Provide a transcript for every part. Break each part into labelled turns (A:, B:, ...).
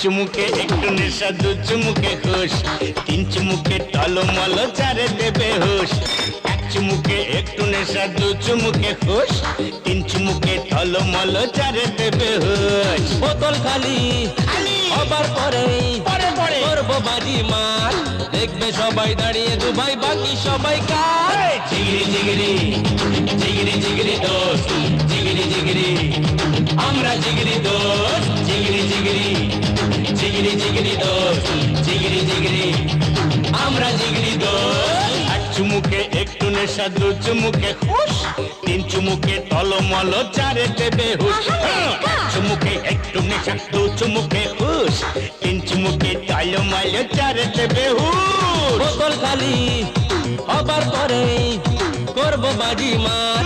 A: চুমুকে একটু নেশা, দু চুমুকে হুশ, তিন চুমুকে টলমল, চারে দেবে হুশ। এক চুমুকে একটু নেশা, দু চুমুকে হুশ, তিন চুমুকে টলমল, চারে দেবে হুশ।
B: বোতল খালি হবার পরেই
A: পরে পরে
B: করবো বাজি মার, দেখবে সবাই দাঁড়িয়ে দুবাই, বাকি সবাই কার।
A: জিগিরি জিগিরি জিগিরি জিগিরি দোস্ত, জিগিরি জিগিরি আমরা জিগিরি দোস্ত, জিগিরি জিগিরি জিগিরি জিগিরি দোস্ত, জিগিরি জিগিরি আমরা জিগিরি দোস্ত। এক চুমুকে একটু নেশা, দু চুমুকে হুশ, তিন চুমুকে টলমল, চারে দেবে হুশ। এক চুমুকে একটু নেশা, দু চুমুকে হুশ, তিন চুমুকে টলমল, চারে দেবে হুশ।
B: বোতল খালি হবার পরেই করবো বাজি মার,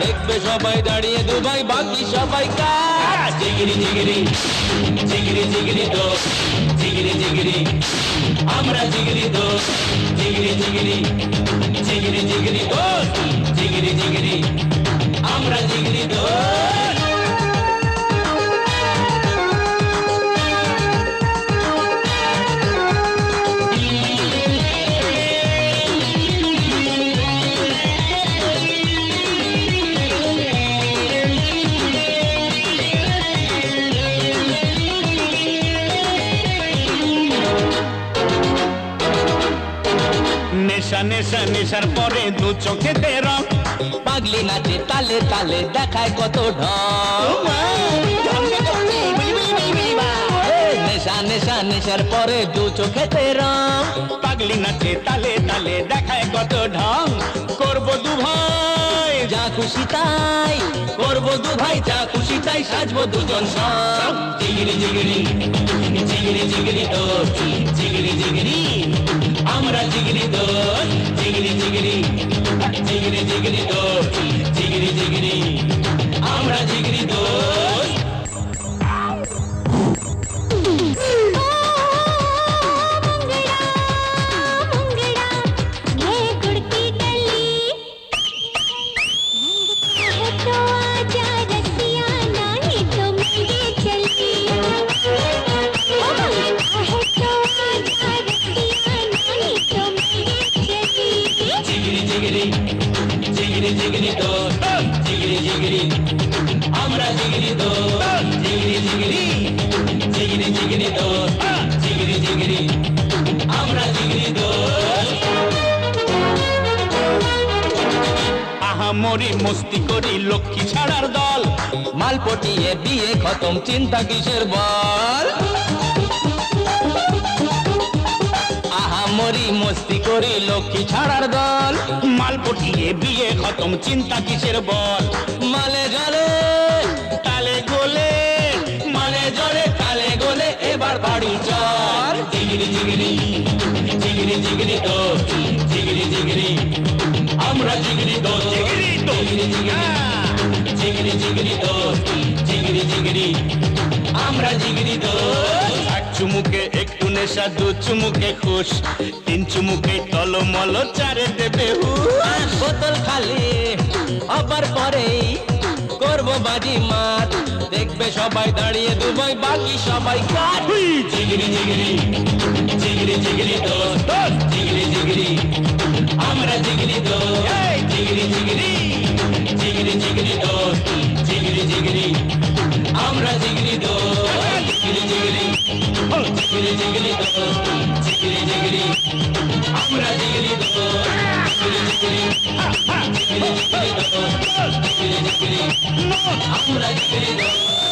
B: দেখবে সবাই দাঁড়িয়ে দুবাই, বাকি সবাই কার।
A: জিগিরি জিগিরি জিগিরি জিগিরি দোস্ত, জিগিরি জিগিরি আমরা জিগিরি দোস্ত, জিগিরি জিগিরি জিগিরি জিগিরি দোস্ত, জিগিরি জিগিরি আমরা জিগিরি দোস্ত। নেশা নেশা নেশার পরে দু চোখেতে রং,
B: পাগলি নাচে তালে তালে, দেখায় কত ঢং। নেশা নেশা নেশার পরে দু চোখেতে রং,
A: পাগলি নাচে তালে তালে, দেখায় কত ঢং। করবো দু ভাই
B: যা খুশি তাই করবো দু ভাই, যা খুশি তাই সাজবো দুজন সব।
A: জিগিরি জিগিরি জিগিরি জিগিরি দোস্ত, জিগিরি জিগিরি আমরা জিগিরি দোস্ত, জিগিরি জিগিরি জিগিরি জিগিরি দোস্ত, জিগিরি জিগিরি আমরা জিগিরি দোস্ত। জিগিরি জিগিরি জিগিরি জিগিরি দোস্ত, জিগিরি জিগিরি আমরা জিগিরি দোস্ত, জিগিরি জিগিরি জিগিরি জিগিরি দোস্ত, জিগিরি জিগিরি আমরা জিগিরি দোস্ত। আহামরি মস্তি করি লক্ষ্মী ছাড়ার দল,
B: মাল পটিয়ে বিয়ে খতম, চিন্তা কিসের বল। আহামরি মস্তি করি লক্ষ্মী ছাড়ার দল,
A: মাল পটিয়ে বিয়ে খতম, চিন্তা কিসের বল।
B: মালে জলে
A: তালে গোলে
B: মানে জলে তালে গোলে, এবার বাড়ি চল।
A: জিগিরি জিগিরি জিগিরি জিগিরি দোস্ত, জিগিরি জিগিরি আমরা জিগিরি দোস্ত, জিগিরি জিগিরি জিগিরি দোস্ত, জিগিরি জিগিরি আমরা জিগিরি দোস্ত। এক চুমুকে একটু নেশা, দু চুমুকে খুশ, তিন চুমুকে টলমল, চারে দেবে হুশ।
B: বোতল খালি হবার পরেই করবো বাজি মার, দেখবে সবাই দাঁড়িয়ে দুবাই, বাকি সবাই কার।
A: জিগিরি জিগিরি জিগিরি জিগিরি দোস্ত, জিগিরি জিগিরি আমরা জিগিরি দোস্ত, জিগিরি জিগিরি জিগিরি জিগিরি দোস্ত, জিগিরি জিগিরি আমরা জিগিরি দোস্ত, জিগিরি জিগিরি জিগিরি জিগিরি দোস্ত, জিগিরি জিগিরি আমরা জিগিরি দোস্ত, জিগিরি জিগিরি জিগিরি জিগিরি দোস্ত, জিগিরি জিগিরি আমরা জিগিরি দোস্ত।